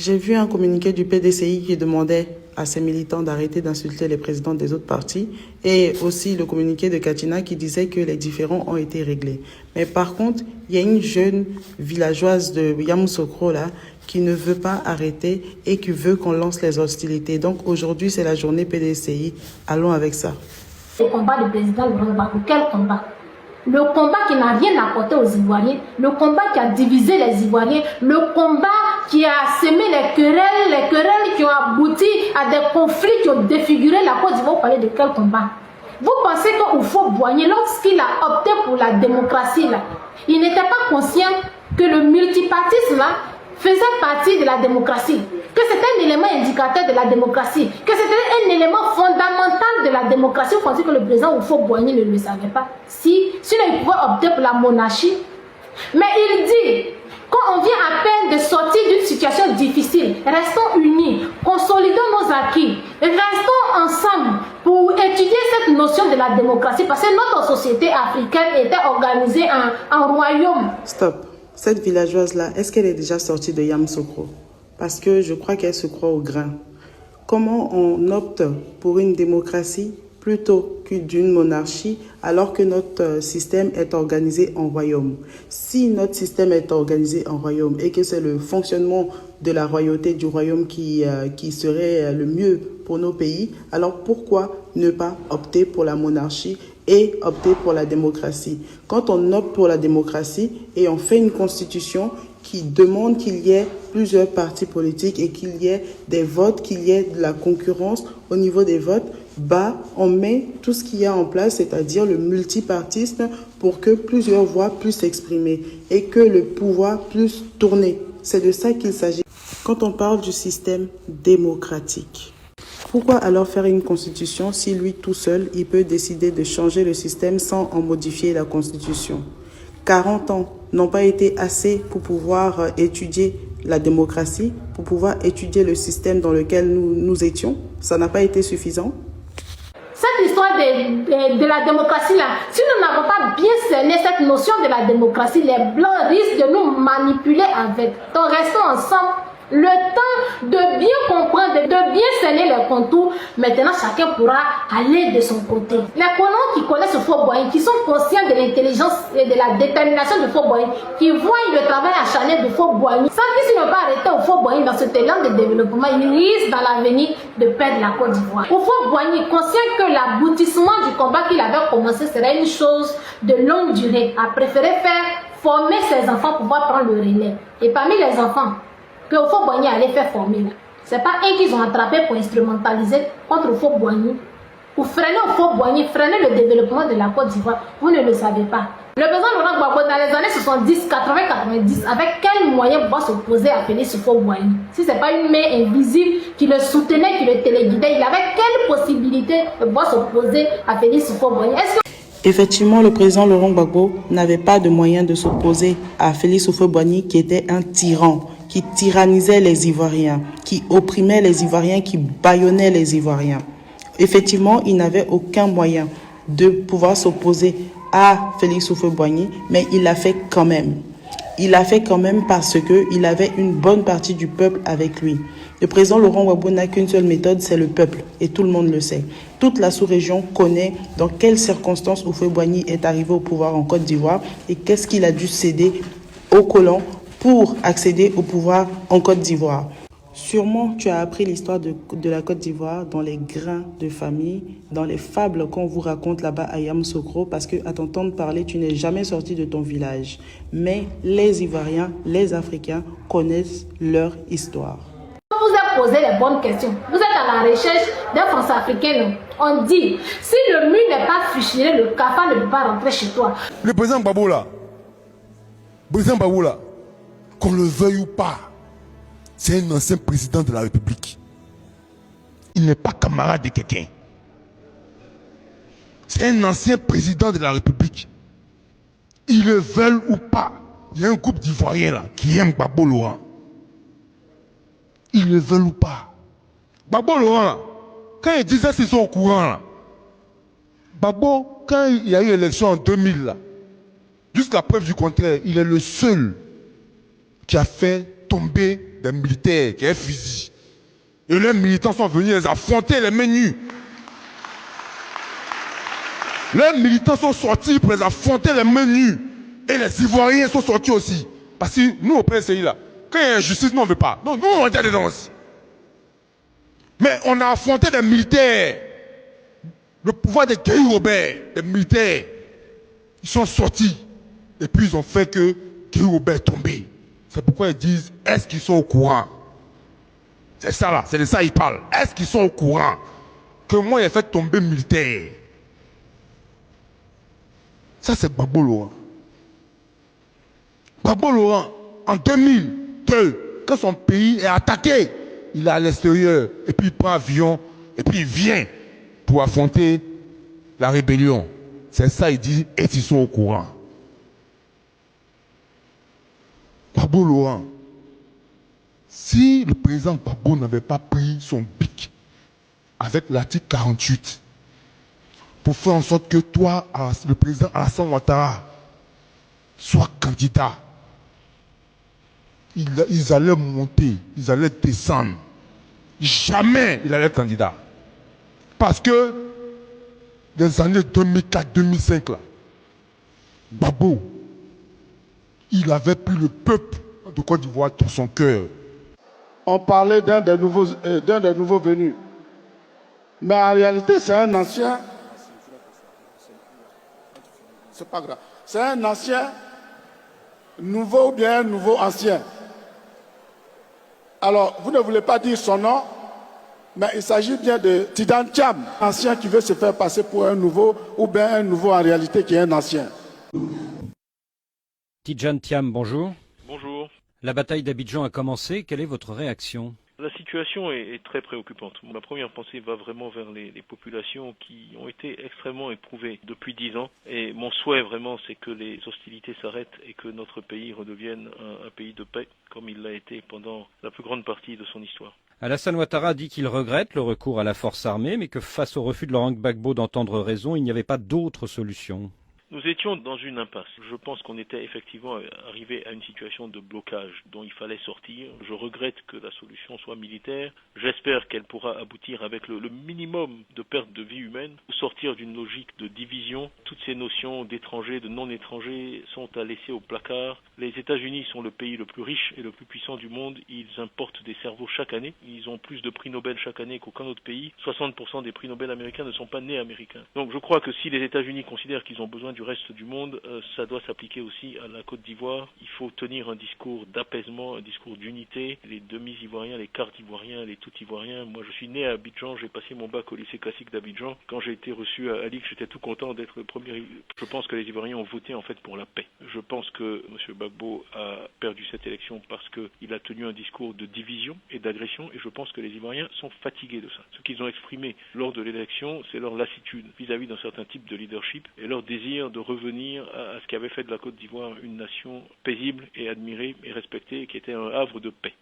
J'ai vu un communiqué du PDCI qui demandait à ses militants d'arrêter d'insulter les présidents des autres partis et aussi le communiqué de Katina qui disait que les différends ont été réglés. Mais par contre, il y a une jeune villageoise de Yamoussoukro là qui ne veut pas arrêter et qui veut qu'on lance les hostilités. Donc aujourd'hui, c'est la journée PDCI. Allons avec ça. Le combat du président Laurent Gbagbo, quel combat? Le combat qui n'a rien apporté aux Ivoiriens, le combat qui a divisé les Ivoiriens, le combat qui a semé les querelles qui ont abouti à des conflits qui ont défiguré la Côte d'Ivoire. Vous parlez de quel combat? Vous pensez qu'Houphouët-Boigny, lorsqu'il a opté pour la démocratie, là, il n'était pas conscient que le multipartisme là, faisait partie de la démocratie, que c'était un élément indicateur de la démocratie, que c'était un élément fondamental de la démocratie. Vous pensez que le président Houphouët-Boigny ne le savait pas? Si il pouvait opter pour la monarchie. Mais il dit, quand on vient à peine de sortir d'une situation difficile, restons unis, consolidons nos acquis, restons ensemble pour étudier cette notion de la démocratie, parce que notre société africaine était organisée en royaume. Stop. Cette villageoise-là, est-ce qu'elle est déjà sortie de Yamoussoukro? Parce que je crois qu'elle se croit au grain. Comment on opte pour une démocratie plutôt que d'une monarchie alors que notre système est organisé en royaume? Si notre système est organisé en royaume et que c'est le fonctionnement de la royauté du royaume qui serait le mieux pour nos pays, alors pourquoi ne pas opter pour la monarchie et opter pour la démocratie? Quand on opte pour la démocratie et on fait une constitution qui demande qu'il y ait plusieurs partis politiques et qu'il y ait des votes, qu'il y ait de la concurrence au niveau des votes, on met tout ce qu'il y a en place, c'est-à-dire le multipartisme, pour que plusieurs voix puissent s'exprimer et que le pouvoir puisse tourner. C'est de ça qu'il s'agit quand on parle du système démocratique. Pourquoi alors faire une constitution si lui tout seul, il peut décider de changer le système sans en modifier la constitution? 40 ans n'ont pas été assez pour pouvoir étudier la démocratie, pour pouvoir étudier le système dans lequel nous étions. Ça n'a pas été suffisant. Cette histoire de la démocratie là, si nous n'avons pas bien cerné cette notion de la démocratie, les Blancs risquent de nous manipuler avec. Donc restons ensemble. Le temps de bien comprendre, de bien cerner les contours, maintenant chacun pourra aller de son côté. Les colons qui connaissent Houphouët-Boigny, qui sont conscients de l'intelligence et de la détermination de Houphouët-Boigny, qui voient le travail acharné de Houphouët-Boigny, sans qu'ils ne pas arrêter Houphouët-Boigny dans ce élan de développement, ils risquent dans l'avenir de perdre la Côte d'Ivoire. Houphouët-Boigny, conscient que l'aboutissement du combat qu'il avait commencé serait une chose de longue durée, a préféré faire former ses enfants pour pouvoir prendre le relais. Et parmi les enfants que Houphouët-Boigny allait faire former, c'est pas un qu'ils ont attrapé pour instrumentaliser contre Houphouët-Boigny, pour freiner Houphouët-Boigny, freiner le développement de la Côte d'Ivoire. Vous ne le savez pas. Le président Laurent Gbagbo, dans les années 70, 80, 90, avec quels moyens pouvoir s'opposer à Félix Houphouët-Boigny? Si ce n'est pas une main invisible qui le soutenait, qui le téléguidait, il avait quelle possibilité de pouvoir s'opposer à Félix Houphouët-Boigny? Effectivement, le président Laurent Gbagbo n'avait pas de moyen de s'opposer à Félix Houphouët-Boigny, qui était un tyran, qui tyrannisait les Ivoiriens, qui opprimait les Ivoiriens, qui bâillonnait les Ivoiriens. Effectivement, il n'avait aucun moyen de pouvoir s'opposer à Félix Houphouët-Boigny, mais il l'a fait quand même. Il l'a fait quand même parce qu'il avait une bonne partie du peuple avec lui. Le président Laurent Gbagbo n'a qu'une seule méthode, c'est le peuple, et tout le monde le sait. Toute la sous-région connaît dans quelles circonstances Houphouët-Boigny est arrivé au pouvoir en Côte d'Ivoire et qu'est-ce qu'il a dû céder aux colons pour accéder au pouvoir en Côte d'Ivoire. Sûrement, tu as appris l'histoire de la Côte d'Ivoire dans les grains de famille, dans les fables qu'on vous raconte là-bas à Yamoussoukro, parce qu'à t'entendre parler, tu n'es jamais sorti de ton village. Mais les Ivoiriens, les Africains connaissent leur histoire. Vous avez posé les bonnes questions. Vous êtes à la recherche d'un Français-Africain. On dit, si le mur n'est pas fichier, le cafard ne peut pas rentrer chez toi. Le président Gbagbo là, qu'on le veuille ou pas, c'est un ancien président de la République. Il n'est pas camarade de quelqu'un. C'est un ancien président de la République. Ils le veulent ou pas. Il y a un groupe d'Ivoiriens là qui aime Gbagbo Laurent. Ils le veulent ou pas. Gbagbo Laurent là, quand il disait qu'ils sont au courant là, Gbagbo, quand il y a eu l'élection en 2000 là, jusqu'à preuve du contraire, il est le seul qui a fait tomber des militaires, qui a un fusil. Et les militants sont venus les affronter les mains nues. Les militants sont sortis pour les affronter les mains nues. Et les Ivoiriens sont sortis aussi. Parce que nous, au PSI, là, quand il y a injustice, nous, on ne veut pas. Donc, nous, on était dedans aussi. Mais on a affronté des militaires. Le pouvoir des Guéhi Robert, des militaires, ils sont sortis. Et puis, ils ont fait que Guéhi Robert est tombé. C'est pourquoi ils disent, est-ce qu'ils sont au courant? C'est ça là, c'est de ça qu'ils parlent. Est-ce qu'ils sont au courant que moi, il a fait tomber militaire? Ça, c'est Gbagbo Laurent. Gbagbo Laurent, en 2002, quand son pays est attaqué, il est à l'extérieur, et puis il prend avion, et puis il vient pour affronter la rébellion. C'est ça, il dit, et ils sont au courant. Gbagbo Laurent, si le président Gbagbo n'avait pas pris son bic avec l'article 48 pour faire en sorte que toi, le président Alassane Ouattara, soit candidat, ils allaient monter, ils allaient descendre. Jamais il allait être candidat. Parce que dans les années 2004-2005, là, Gbagbo, il avait pris le peuple de Côte d'Ivoire dans son cœur. On parlait d'un des nouveaux venus. Mais en réalité, c'est un ancien. C'est pas grave. C'est un ancien nouveau ou bien un nouveau ancien. Alors, vous ne voulez pas dire son nom, mais il s'agit bien de Tidjane Thiam, ancien qui veut se faire passer pour un nouveau, ou bien un nouveau en réalité qui est un ancien. Tidjane Thiam, bonjour. Bonjour. La bataille d'Abidjan a commencé. Quelle est votre réaction? La situation est très préoccupante. Ma première pensée va vraiment vers les populations qui ont été extrêmement éprouvées depuis 10 ans. Et mon souhait vraiment, c'est que les hostilités s'arrêtent et que notre pays redevienne un pays de paix, comme il l'a été pendant la plus grande partie de son histoire. Alassane Ouattara dit qu'il regrette le recours à la force armée, mais que face au refus de Laurent Gbagbo d'entendre raison, il n'y avait pas d'autre solution. Nous étions dans une impasse. Je pense qu'on était effectivement arrivé à une situation de blocage dont il fallait sortir. Je regrette que la solution soit militaire. J'espère qu'elle pourra aboutir avec le minimum de perte de vie humaine, sortir d'une logique de division. Toutes ces notions d'étrangers, de non-étrangers sont à laisser au placard. Les États-Unis sont le pays le plus riche et le plus puissant du monde. Ils importent des cerveaux chaque année. Ils ont plus de prix Nobel chaque année qu'aucun autre pays. 60% des prix Nobel américains ne sont pas nés américains. Donc je crois que si les États-Unis considèrent qu'ils ont besoin du reste du monde, ça doit s'appliquer aussi à la Côte d'Ivoire. Il faut tenir un discours d'apaisement, un discours d'unité. Les demi-ivoiriens, les quarts ivoiriens, les tout-ivoiriens. Moi, je suis né à Abidjan, j'ai passé mon bac au lycée classique d'Abidjan. Quand j'ai été reçu à Alix, j'étais tout content d'être le premier. Je pense que les Ivoiriens ont voté en fait pour la paix. Je pense que M. Gbagbo a perdu cette élection parce qu'il a tenu un discours de division et d'agression, et je pense que les Ivoiriens sont fatigués de ça. Ce qu'ils ont exprimé lors de l'élection, c'est leur lassitude vis-à-vis d'un certain type de leadership et leur désir de revenir à ce qui avait fait de la Côte d'Ivoire une nation paisible et admirée et respectée, et qui était un havre de paix.